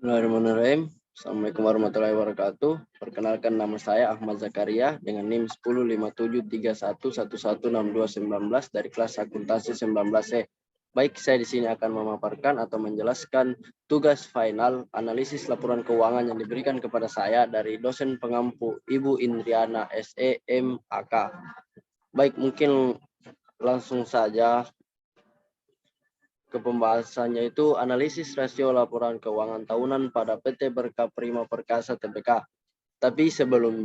Bismillahirrahmanirrahim. Assalamualaikum warahmatullahi wabarakatuh. Perkenalkan, nama saya Ahmad Zakaria dengan NIM 105731116219 dari kelas akuntansi 19C. Baik, saya di sini akan memaparkan atau menjelaskan tugas final analisis laporan keuangan yang diberikan kepada saya dari dosen pengampu Ibu Indriana SEMAK. Baik, mungkin langsung saja ke pembahasannya, itu analisis rasio laporan keuangan tahunan pada PT Berkah Prima Perkasa Tbk. Tapi sebelum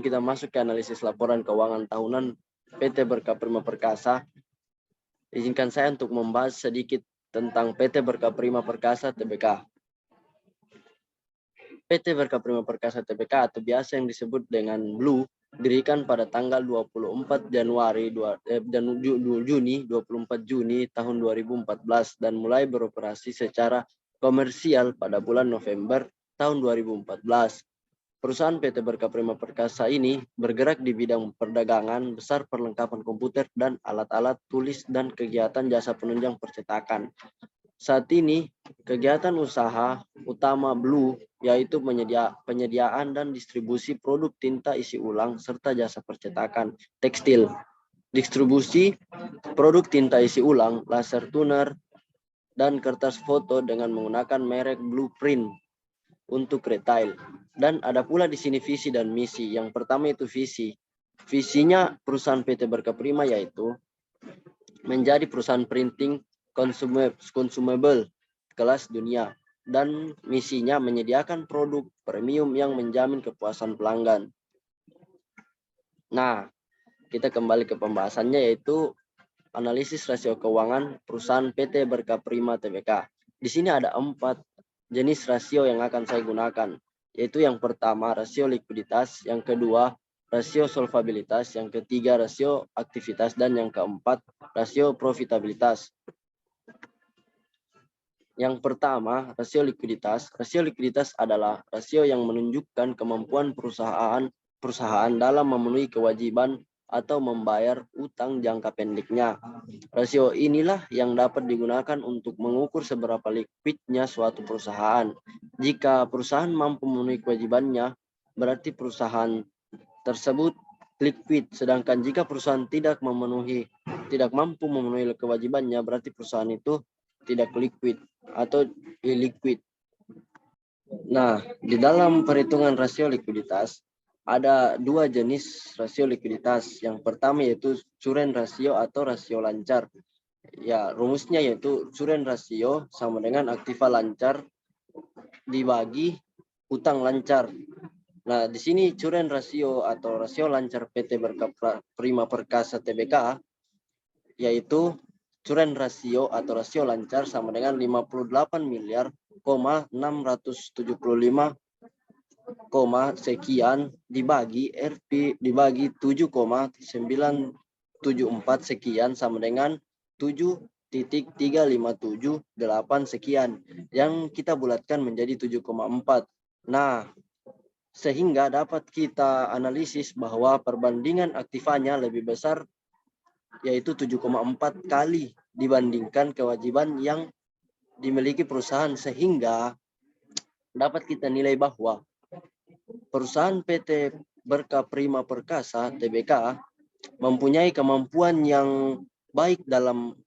kita masuk ke analisis laporan keuangan tahunan PT Berkah Prima Perkasa, izinkan saya untuk membahas sedikit tentang PT Berkah Prima Perkasa Tbk. PT Berkah Prima Perkasa Tbk atau biasa yang disebut dengan Blue didirikan pada tanggal 24 Juni tahun 2014 dan mulai beroperasi secara komersial pada bulan November tahun 2014. Perusahaan PT Berkah Prima Perkasa ini bergerak di bidang perdagangan besar, perlengkapan komputer dan alat-alat tulis, dan kegiatan jasa penunjang percetakan. Saat ini, kegiatan usaha utama Blue yaitu penyediaan dan distribusi produk tinta isi ulang serta jasa percetakan tekstil, distribusi produk tinta isi ulang, laser toner, dan kertas foto dengan menggunakan merek Blueprint untuk retail. Dan ada pula di sini visi dan misi. Yang pertama itu visi. Visinya perusahaan PT Berkah Prima yaitu menjadi perusahaan printing consumable kelas dunia, dan misinya menyediakan produk premium yang menjamin kepuasan pelanggan. Nah, kita kembali ke pembahasannya, yaitu analisis rasio keuangan perusahaan PT Berkah Prima Tbk. Di sini ada 4 jenis rasio yang akan saya gunakan, yaitu yang pertama rasio likuiditas, yang kedua rasio solvabilitas, yang ketiga rasio aktivitas, dan yang keempat rasio profitabilitas. Yang pertama, rasio likuiditas. Rasio likuiditas adalah rasio yang menunjukkan kemampuan perusahaan dalam memenuhi kewajiban atau membayar utang jangka pendeknya. Rasio inilah yang dapat digunakan untuk mengukur seberapa likuidnya suatu perusahaan. Jika perusahaan mampu memenuhi kewajibannya, berarti perusahaan tersebut liquid. Sedangkan jika perusahaan tidak mampu memenuhi kewajibannya, berarti perusahaan itu tidak liquid atau illiquid. Nah, di dalam perhitungan rasio likuiditas ada 2 jenis rasio likuiditas. Yang pertama yaitu current rasio atau rasio lancar. Ya, rumusnya yaitu current rasio sama dengan aktiva lancar dibagi utang lancar. Nah, di sini current rasio atau rasio lancar PT Berkah Prima Perkasa Tbk yaitu current rasio atau rasio lancar sama dengan 58 miliar, 675, sekian dibagi RP dibagi 7,974 sekian sama dengan 7,3578 sekian, yang kita bulatkan menjadi 7,4. Nah, sehingga dapat kita analisis bahwa perbandingan aktivanya lebih besar, yaitu 7,4 kali dibandingkan kewajiban yang dimiliki perusahaan, sehingga dapat kita nilai bahwa perusahaan PT Berkah Prima Perkasa Tbk mempunyai kemampuan yang baik dalam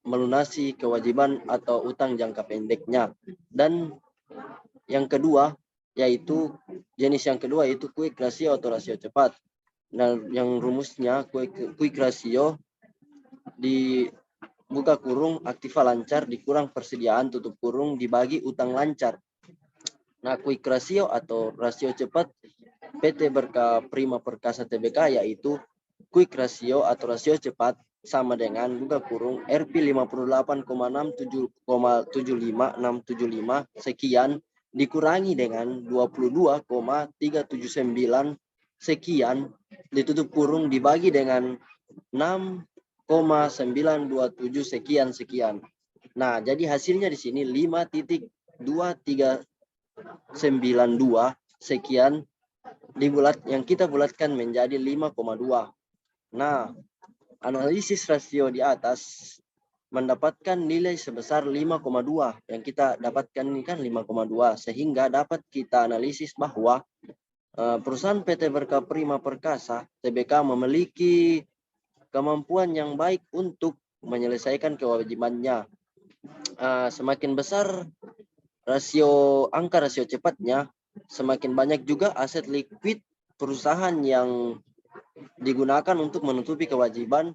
melunasi kewajiban atau utang jangka pendeknya. Dan yang kedua yaitu jenis yang kedua yaitu quick ratio atau rasio cepat. Nah, yang rumusnya quick ratio di buka kurung aktiva lancar dikurang persediaan tutup kurung dibagi utang lancar. Nah, quick ratio atau rasio cepat PT Berkah Prima Perkasa Tbk yaitu quick ratio atau rasio cepat sama dengan buka kurung Rp 58,675 sekian dikurangi dengan 22,379 sekian ditutup kurung dibagi dengan 6,927 sekian. Nah, jadi hasilnya di sini 5,2392 sekian yang kita bulatkan menjadi 5,2. Nah, analisis rasio di atas mendapatkan nilai sebesar 5,2. Yang kita dapatkan ini kan 5,2, sehingga dapat kita analisis bahwa perusahaan PT Berka Prima Perkasa Tbk memiliki kemampuan yang baik untuk menyelesaikan kewajibannya. Semakin besar angka rasio cepatnya, semakin banyak juga aset likuid perusahaan yang digunakan untuk menutupi kewajiban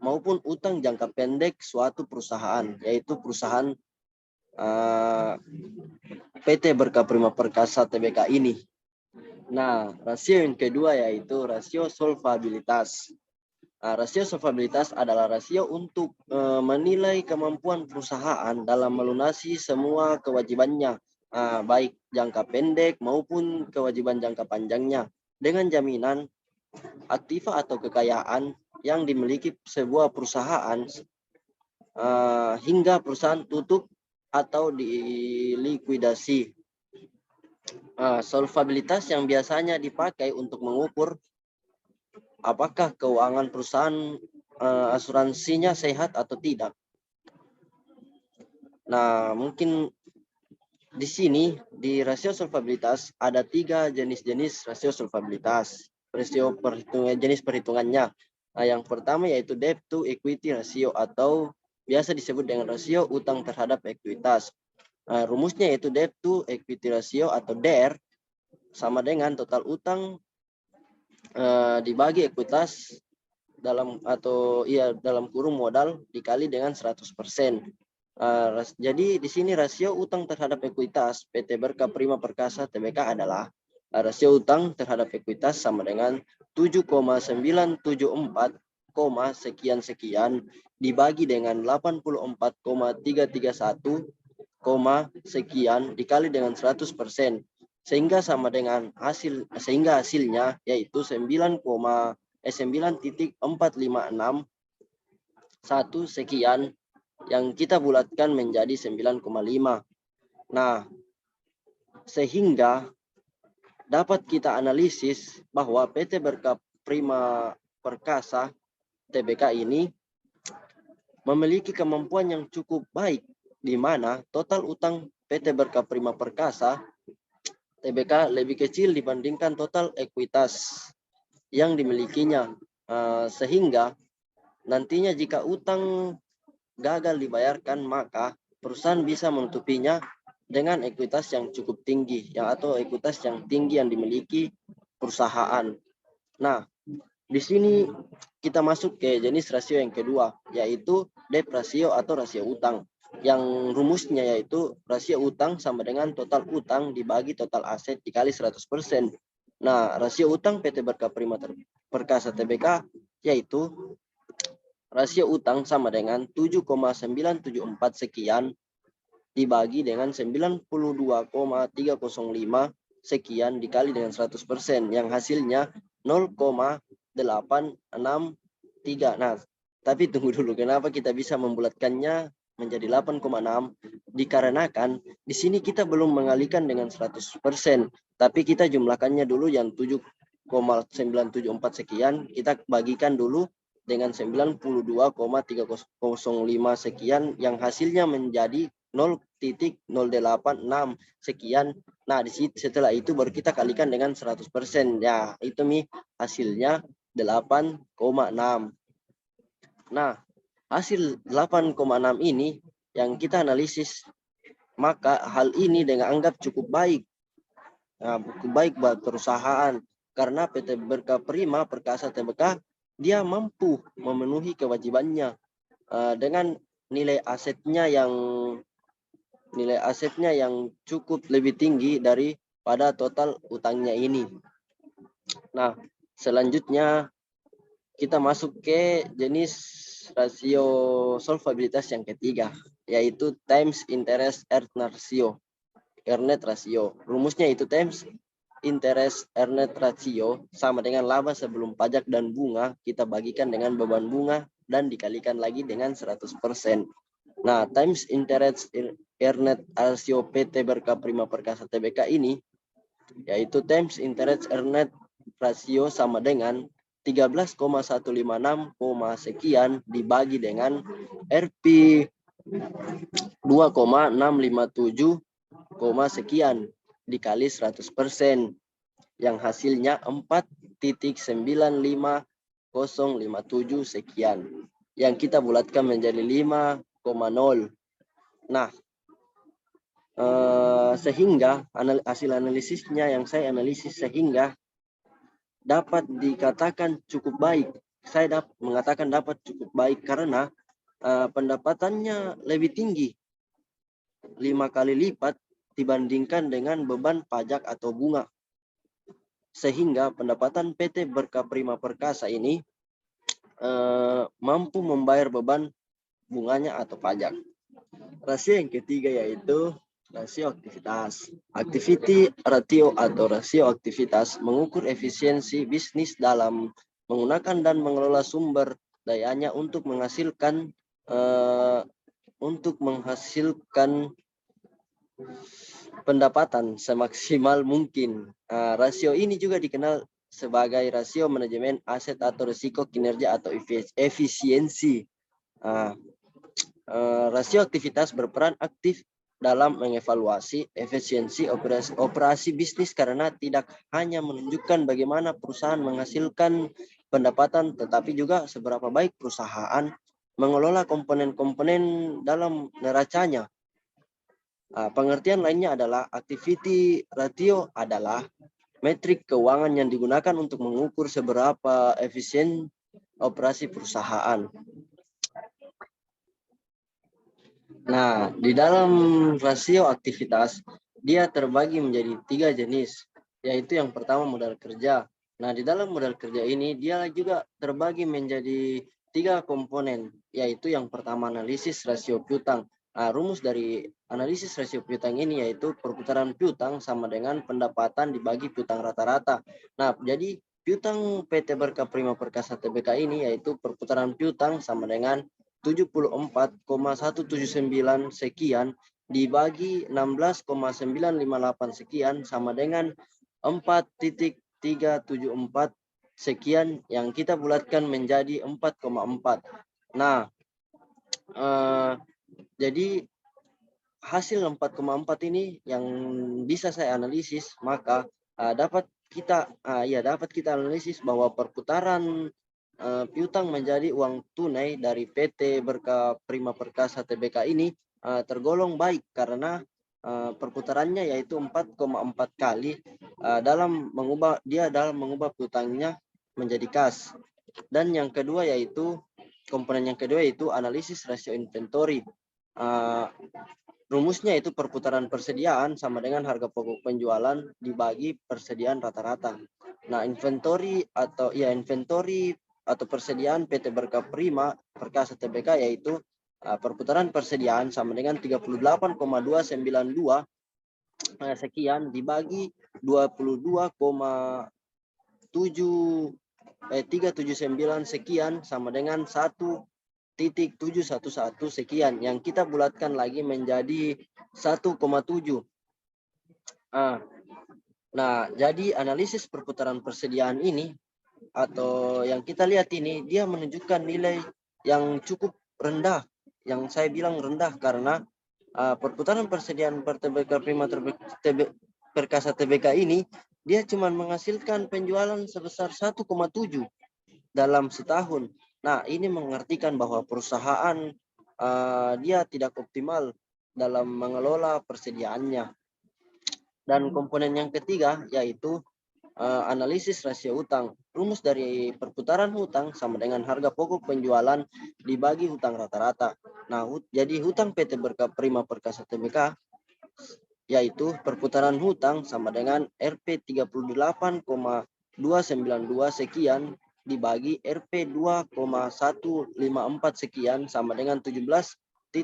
maupun utang jangka pendek suatu perusahaan, yaitu perusahaan PT Berka Prima Perkasa Tbk ini. Nah, rasio yang kedua yaitu rasio solvabilitas. Rasio solvabilitas adalah rasio untuk menilai kemampuan perusahaan dalam melunasi semua kewajibannya, baik jangka pendek maupun kewajiban jangka panjangnya, dengan jaminan aktiva atau kekayaan yang dimiliki sebuah perusahaan hingga perusahaan tutup atau dilikuidasi. Solvabilitas yang biasanya dipakai untuk mengukur apakah keuangan perusahaan asuransinya sehat atau tidak. Nah, mungkin di sini di rasio solvabilitas ada 3 jenis-jenis rasio solvabilitas. Jenis perhitungannya. Yang pertama yaitu debt to equity ratio atau biasa disebut dengan rasio utang terhadap ekuitas. Rumusnya yaitu debt to equity ratio atau DER sama dengan total utang dibagi ekuitas dalam kurung modal dikali dengan 100%. Jadi di sini rasio utang terhadap ekuitas PT Berka Prima Perkasa Tbk adalah rasio utang terhadap ekuitas sama dengan 7,974, sekian dibagi dengan 84,331, sekian dikali dengan 100%, sehingga hasilnya yaitu 9,456 sekian yang kita bulatkan menjadi 9,5. Nah, sehingga dapat kita analisis bahwa PT Berka Prima Perkasa Tbk ini memiliki kemampuan yang cukup baik, di mana total utang PT Berka Prima Perkasa Tbk lebih kecil dibandingkan total ekuitas yang dimilikinya, sehingga nantinya jika utang gagal dibayarkan, maka perusahaan bisa menutupinya dengan ekuitas yang cukup tinggi, atau ekuitas yang tinggi yang dimiliki perusahaan. Nah, di sini kita masuk ke jenis rasio yang kedua, yaitu debt ratio atau rasio utang. Yang rumusnya yaitu rasio utang sama dengan total utang dibagi total aset dikali 100%. Nah, rasio utang PT Berka Prima Perkasa Tbk yaitu rasio utang sama dengan 7,974 sekian dibagi dengan 92,305 sekian dikali dengan 100%, yang hasilnya 0,863. Nah, tapi tunggu dulu, kenapa kita bisa membulatkannya menjadi 8,6? Dikarenakan di sini kita belum mengalihkan dengan 100%, tapi kita jumlahkannya dulu yang 7,974 sekian, kita bagikan dulu dengan 92,305 sekian, yang hasilnya menjadi 0,086 sekian. Nah, setelah itu baru kita kalikan dengan 100%. Ya, itu hasilnya 8,6. Nah, hasil 8,6 ini yang kita analisis, maka hal ini dengan anggap cukup baik. Cukup baik buat perusahaan, karena PT Berka Prima Perkasa Tbk dia mampu memenuhi kewajibannya dengan nilai asetnya yang cukup lebih tinggi daripada total utangnya ini. Nah, selanjutnya kita masuk ke jenis rasio solvabilitas yang ketiga, yaitu times interest earned ratio. Rumusnya itu times interest earned ratio sama dengan laba sebelum pajak dan bunga kita bagikan dengan beban bunga dan dikalikan lagi dengan 100%. Nah, times interest earned ratio PT Berka Prima Perkasa Tbk ini yaitu times interest earned ratio sama dengan 13,156, sekian dibagi dengan Rp 2,657, sekian dikali 100%, yang hasilnya 4,95057 sekian, yang kita bulatkan menjadi 5,0. Nah, sehingga hasil analisisnya yang saya analisis sehingga dapat dikatakan cukup baik. Saya mengatakan dapat cukup baik karena pendapatannya lebih tinggi 5 kali lipat dibandingkan dengan beban pajak atau bunga. Sehingga pendapatan PT Berkah Prima Perkasa ini mampu membayar beban bunganya atau pajak. Rasio yang ketiga yaitu rasio aktivitas. Activity ratio atau rasio aktivitas mengukur efisiensi bisnis dalam menggunakan dan mengelola sumber dayanya untuk menghasilkan pendapatan semaksimal mungkin. Rasio ini juga dikenal sebagai rasio manajemen aset atau risiko kinerja atau efisiensi. Rasio aktivitas berperan aktif dalam mengevaluasi efisiensi operasi bisnis karena tidak hanya menunjukkan bagaimana perusahaan menghasilkan pendapatan, tetapi juga seberapa baik perusahaan mengelola komponen-komponen dalam neracanya. Pengertian lainnya adalah activity ratio adalah metrik keuangan yang digunakan untuk mengukur seberapa efisien operasi perusahaan. Nah, di dalam rasio aktivitas, dia terbagi menjadi 3 jenis, yaitu yang pertama modal kerja. Nah, di dalam modal kerja ini, dia juga terbagi menjadi 3 komponen, yaitu yang pertama analisis rasio piutang. Rumus dari analisis rasio piutang ini yaitu perputaran piutang sama dengan pendapatan dibagi piutang rata-rata. Nah, jadi piutang PT Berkah Prima Perkasa Tbk ini yaitu perputaran piutang sama dengan 74,179 sekian dibagi 16,958 sekian sama dengan 4,374 sekian yang kita bulatkan menjadi 4,4. Nah, jadi hasil 4,4 ini yang bisa saya analisis, maka dapat kita analisis bahwa perputaran piutang menjadi uang tunai dari PT Berkah Prima Perkasa Tbk ini tergolong baik karena perputarannya yaitu 4,4 kali dalam mengubah piutangnya menjadi kas. Dan yang kedua yaitu komponen yang kedua yaitu analisis rasio inventory. Rumusnya itu perputaran persediaan sama dengan harga pokok penjualan dibagi persediaan rata-rata. Nah, inventory atau persediaan PT Berkah Prima Perkasa Tbk yaitu perputaran persediaan sama dengan 38,292 sekian dibagi 22,379 sekian sama dengan 1,711 sekian yang kita bulatkan lagi menjadi 1,7. Nah, jadi analisis perputaran persediaan ini atau yang kita lihat ini dia menunjukkan nilai yang cukup rendah, yang saya bilang rendah karena perputaran persediaan PT Berkah Prima Perkasa Tbk ini dia cuma menghasilkan penjualan sebesar 1,7 dalam setahun. Nah, ini mengartikan bahwa perusahaan dia tidak optimal dalam mengelola persediaannya. Dan komponen yang ketiga yaitu analisis rasio utang. Rumus dari perputaran hutang sama dengan harga pokok penjualan dibagi hutang rata-rata. Nah, jadi hutang PT Berkah Prima Perkasa Tbk yaitu perputaran hutang sama dengan Rp 38,292 sekian dibagi Rp 2,154 sekian sama dengan 17,7760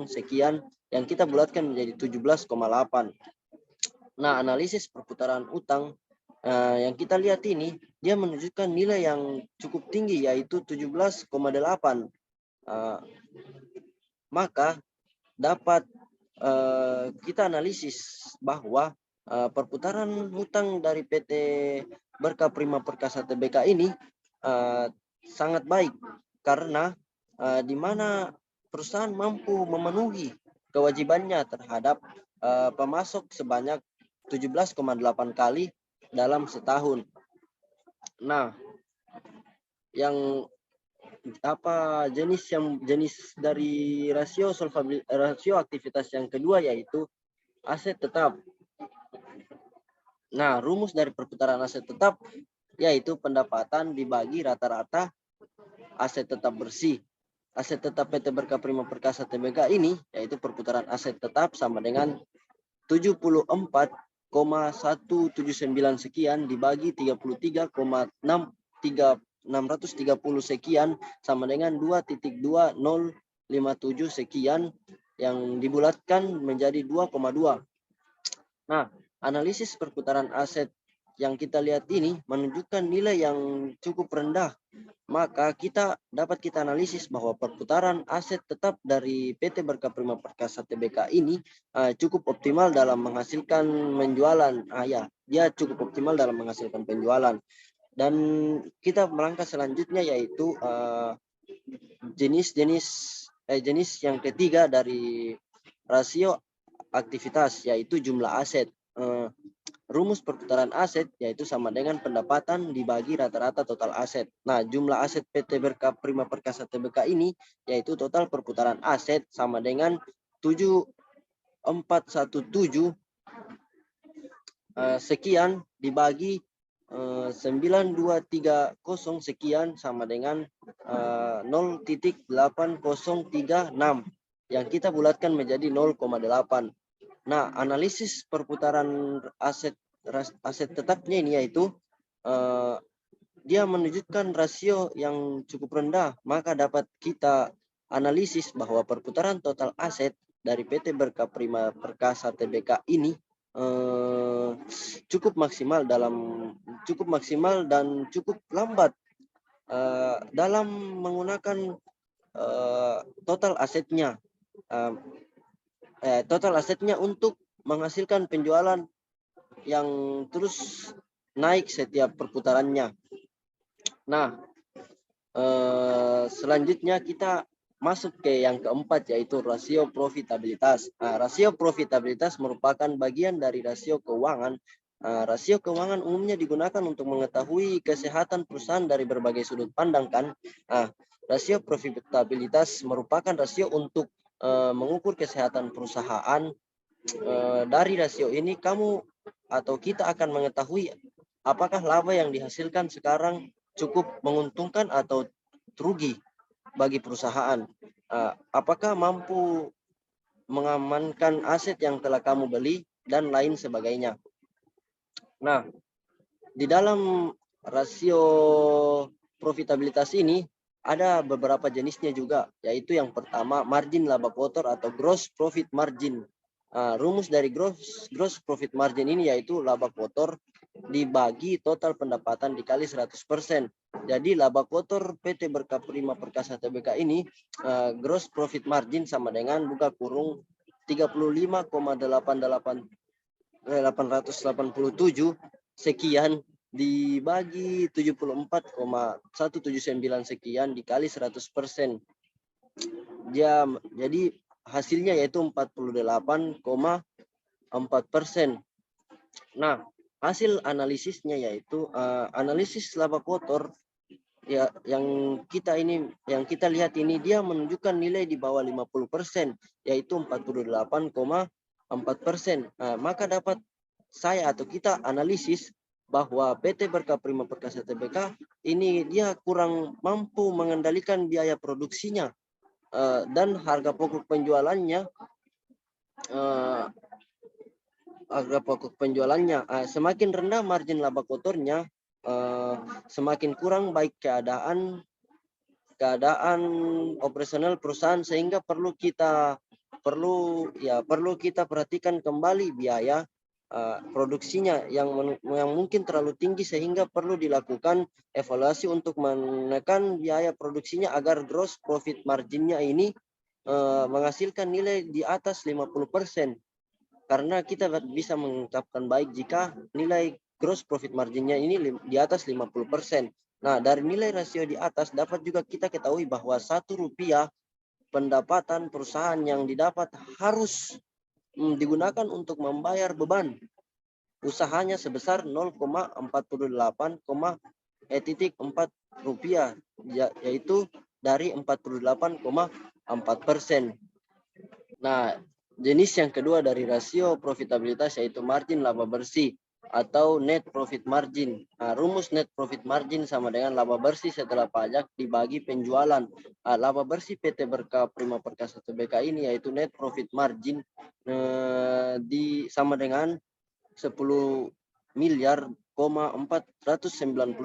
sekian yang kita bulatkan menjadi 17,8. Nah, analisis perputaran utang yang kita lihat ini, dia menunjukkan nilai yang cukup tinggi, yaitu 17,8. Maka dapat kita analisis bahwa perputaran hutang dari PT Berkah Prima Perkasa Tbk ini sangat baik karena di mana perusahaan mampu memenuhi kewajibannya terhadap pemasok sebanyak 17,8 kali dalam setahun. Nah, yang jenis dari rasio aktivitas yang kedua yaitu aset tetap. Nah, rumus dari perputaran aset tetap yaitu pendapatan dibagi rata-rata aset tetap bersih. Aset tetap PT Berkah Prima Perkasa Tbk ini yaitu perputaran aset tetap sama dengan 74,179 sekian dibagi 33,630 sekian sama dengan 2.2057 sekian yang dibulatkan menjadi 2,2. Nah, analisis perputaran aset yang kita lihat ini menunjukkan nilai yang cukup rendah. Maka kita analisis bahwa perputaran aset tetap dari PT Berkah Prima Perkasa Tbk ini cukup optimal dalam menghasilkan penjualan. Dia cukup optimal dalam menghasilkan penjualan. Dan kita melangkah selanjutnya yaitu jenis yang ketiga dari rasio aktivitas yaitu jumlah aset. Rumus perputaran aset yaitu sama dengan pendapatan dibagi rata-rata total aset. Nah, jumlah aset PT Berkah Prima Perkasa Tbk ini yaitu total perputaran aset sama dengan 7417 sekian dibagi 9230 sekian sama dengan 0.8036 yang kita bulatkan menjadi 0,8. Nah, analisis perputaran aset tetapnya ini yaitu dia menunjukkan rasio yang cukup rendah, maka dapat kita analisis bahwa perputaran total aset dari PT Berkah Prima Perkasa Tbk ini cukup maksimal dan cukup lambat dalam menggunakan total asetnya. Total asetnya untuk menghasilkan penjualan yang terus naik setiap perputarannya. Nah, selanjutnya kita masuk ke yang keempat yaitu rasio profitabilitas. Nah, rasio profitabilitas merupakan bagian dari rasio keuangan. Rasio keuangan umumnya digunakan untuk mengetahui kesehatan perusahaan dari berbagai sudut pandang kan. Rasio profitabilitas merupakan rasio untuk mengukur kesehatan perusahaan. Dari rasio ini kamu atau kita akan mengetahui apakah laba yang dihasilkan sekarang cukup menguntungkan atau rugi bagi perusahaan. Apakah mampu mengamankan aset yang telah kamu beli dan lain sebagainya. Nah, di dalam rasio profitabilitas ini ada beberapa jenisnya juga, yaitu yang pertama margin laba kotor atau gross profit margin. Rumus dari gross profit margin ini yaitu laba kotor dibagi total pendapatan dikali 100%. Jadi laba kotor PT Berkah Prima Perkasa Tbk ini gross profit margin sama dengan buka kurung 35,887 sekian dibagi 74,179 sekian dikali 100%. Jadi hasilnya yaitu 48,4%. Nah, hasil analisisnya yaitu analisis laba kotor ya yang kita lihat ini dia menunjukkan nilai di bawah 50% yaitu 48,4%. Maka dapat saya atau kita analisis bahwa PT Berkah Prima Perkasa Tbk ini dia kurang mampu mengendalikan biaya produksinya dan harga pokok penjualannya semakin rendah margin laba kotornya semakin kurang baik keadaan operasional perusahaan sehingga perlu kita perhatikan kembali biaya produksinya yang mungkin terlalu tinggi sehingga perlu dilakukan evaluasi untuk menekan biaya produksinya agar gross profit marginnya ini menghasilkan nilai di atas 50%. karena kita bisa mengucapkan baik jika nilai gross profit marginnya ini di atas 50%. Nah, dari nilai rasio di atas dapat juga kita ketahui bahwa Rp1 pendapatan perusahaan yang didapat harus digunakan untuk membayar beban usahanya sebesar 0,48,4 rupiah, yaitu dari 48,4%. Nah, jenis yang kedua dari rasio profitabilitas yaitu margin laba bersih atau net profit margin. Nah, rumus net profit margin sama dengan laba bersih setelah pajak dibagi penjualan. Laba bersih PT Berkah Prima Perkasa Tbk ini yaitu net profit margin sama dengan 10 miliar 498,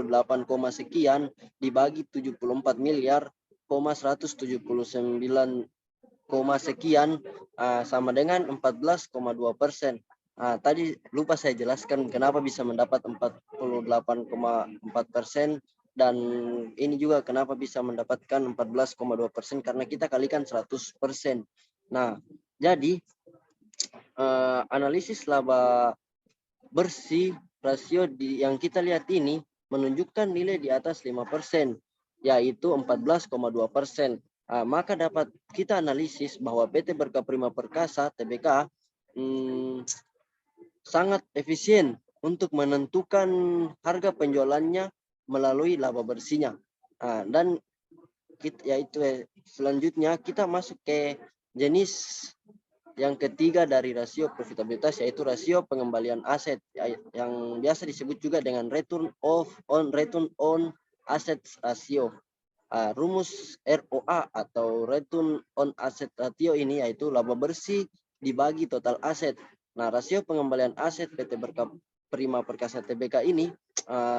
sekian dibagi 74 miliar 179, sekian sama dengan 14,2%. Tadi lupa saya jelaskan kenapa bisa mendapat 48,4% dan ini juga kenapa bisa mendapatkan 14,2% karena kita kalikan 100%. Nah, jadi analisis laba bersih rasio yang kita lihat ini menunjukkan nilai di atas 5%, yaitu 14,2%. Maka dapat kita analisis bahwa PT Berkah Prima Perkasa Tbk sangat efisien untuk menentukan harga penjualannya melalui laba bersihnya. Dan yaitu selanjutnya kita masuk ke jenis yang ketiga dari rasio profitabilitas yaitu rasio pengembalian aset yang biasa disebut juga dengan return on assets ratio. Rumus ROA atau return on asset ratio ini yaitu laba bersih dibagi total aset. Nah, rasio pengembalian aset PT Berkah Prima Perkasa Tbk ini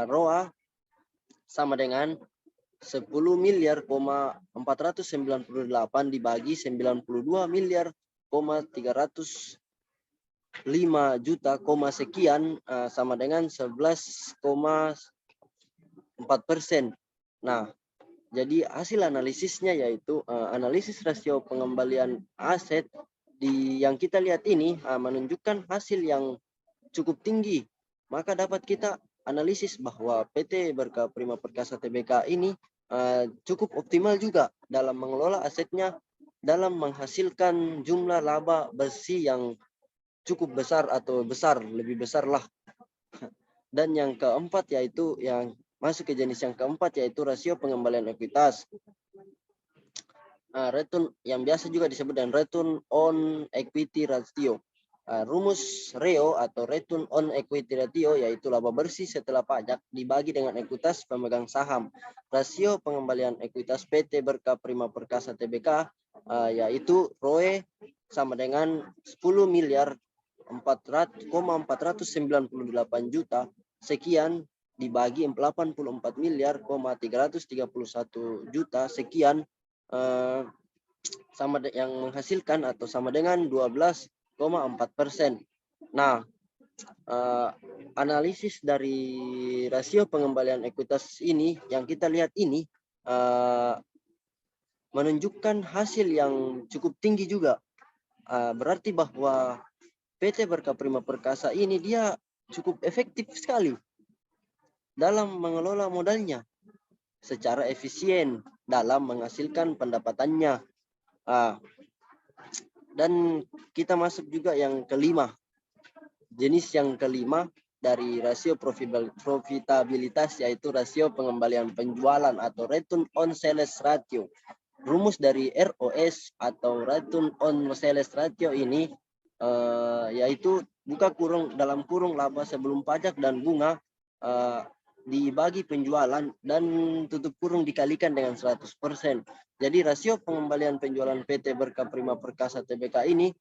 ROA sama dengan 10 miliar 498 dibagi 92 miliar 305 juta sekian sama dengan 11,4%. Nah, jadi hasil analisisnya yaitu analisis rasio pengembalian aset yang kita lihat ini menunjukkan hasil yang cukup tinggi. Maka dapat kita analisis bahwa PT Berkah Prima Perkasa Tbk ini cukup optimal juga dalam mengelola asetnya dalam menghasilkan jumlah laba bersih yang cukup besar atau lebih besar lah. Dan yang keempat yaitu yang masuk ke jenis yang keempat yaitu rasio pengembalian ekuitas. Return yang biasa juga disebut dengan return on equity ratio. Rumus REO atau return on equity ratio yaitu laba bersih setelah pajak dibagi dengan ekuitas pemegang saham. Rasio pengembalian ekuitas PT Berkah Prima Perkasa Tbk yaitu ROE sama dengan 10 miliar 498 juta sekian dibagi 84 miliar 331 juta sekian sama yang menghasilkan atau sama dengan 12,4%. Nah, analisis dari rasio pengembalian ekuitas ini yang kita lihat ini menunjukkan hasil yang cukup tinggi juga. Berarti bahwa PT Berkah Prima Perkasa ini dia cukup efektif sekali dalam mengelola modalnya secara efisien dalam menghasilkan pendapatannya. Dan kita masuk juga yang kelima. Jenis yang kelima dari rasio profitabilitas yaitu rasio pengembalian penjualan atau return on sales ratio. Rumus dari ROS atau return on sales ratio ini yaitu buka kurung dalam kurung laba sebelum pajak dan bunga dibagi penjualan dan tutup kurung dikalikan dengan 100%. Jadi rasio pengembalian penjualan PT Berkah Prima Perkasa Tbk ini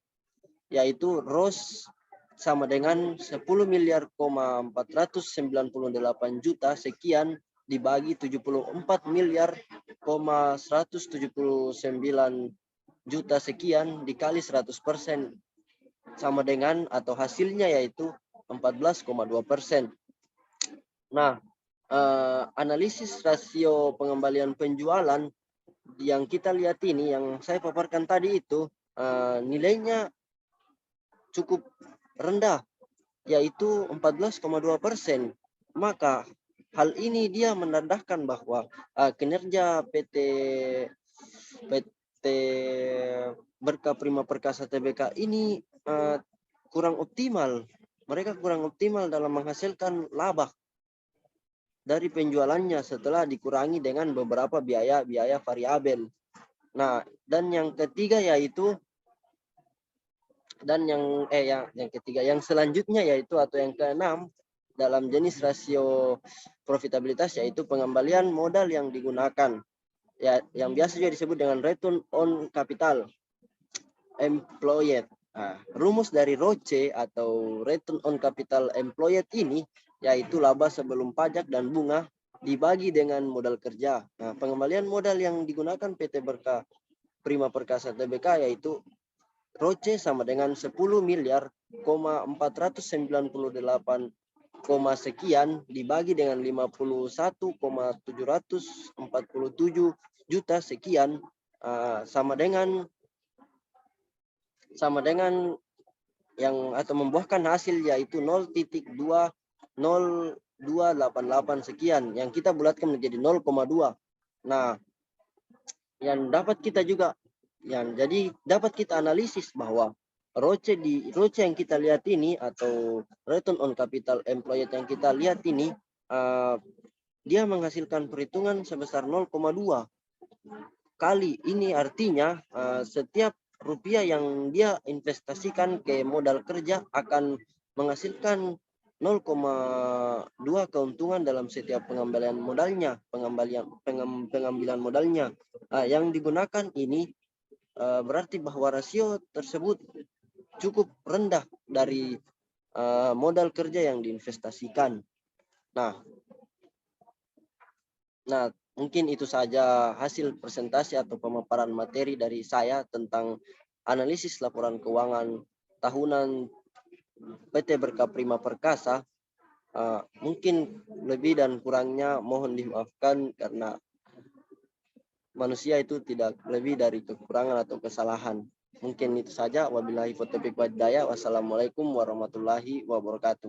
yaitu ROS sama dengan 10 miliar 498 juta sekian dibagi 74 miliar 179 juta sekian dikali 100% sama dengan atau hasilnya yaitu 14,2%. Nah, analisis rasio pengembalian penjualan yang kita lihat ini yang saya paparkan tadi itu nilainya cukup rendah, yaitu 14,2%. Maka hal ini dia menandakan bahwa kinerja PT Berkah Prima Perkasa Tbk ini kurang optimal. Mereka kurang optimal dalam menghasilkan laba dari penjualannya setelah dikurangi dengan beberapa biaya-biaya variabel. Nah, dan yang ketiga yaitu yang ketiga, yang selanjutnya yaitu atau yang keenam dalam jenis rasio profitabilitas yaitu pengembalian modal yang digunakan, ya, yang biasa juga disebut dengan return on capital employed. Nah, rumus dari ROCE atau return on capital employed ini yaitu laba sebelum pajak dan bunga dibagi dengan modal kerja. Nah, pengembalian modal yang digunakan PT Berkah Prima Perkasa Tbk yaitu ROCE sama dengan 10 miliar, 498 sekian dibagi dengan 51,747 juta sekian sama dengan yang atau membuahkan hasil yaitu 0,20288 sekian yang kita bulatkan menjadi 0,2. Nah, yang dapat kita juga jadi dapat kita analisis bahwa ROCE yang kita lihat ini atau return on capital employed yang kita lihat ini dia menghasilkan perhitungan sebesar 0,2 kali. Ini artinya setiap rupiah yang dia investasikan ke modal kerja akan menghasilkan 0,2 keuntungan dalam setiap pengambilan modalnya, pengambilan modalnya. Yang digunakan ini berarti bahwa rasio tersebut cukup rendah dari modal kerja yang diinvestasikan. Nah, mungkin itu saja hasil presentasi atau pemaparan materi dari saya tentang analisis laporan keuangan tahunan PT Berkah Prima Perkasa. Mungkin lebih dan kurangnya mohon dimaafkan karena manusia itu tidak lebih dari kekurangan atau kesalahan. Mungkin itu saja. Wabillahi taufiq wal hidayah. Wassalamualaikum warahmatullahi wabarakatuh.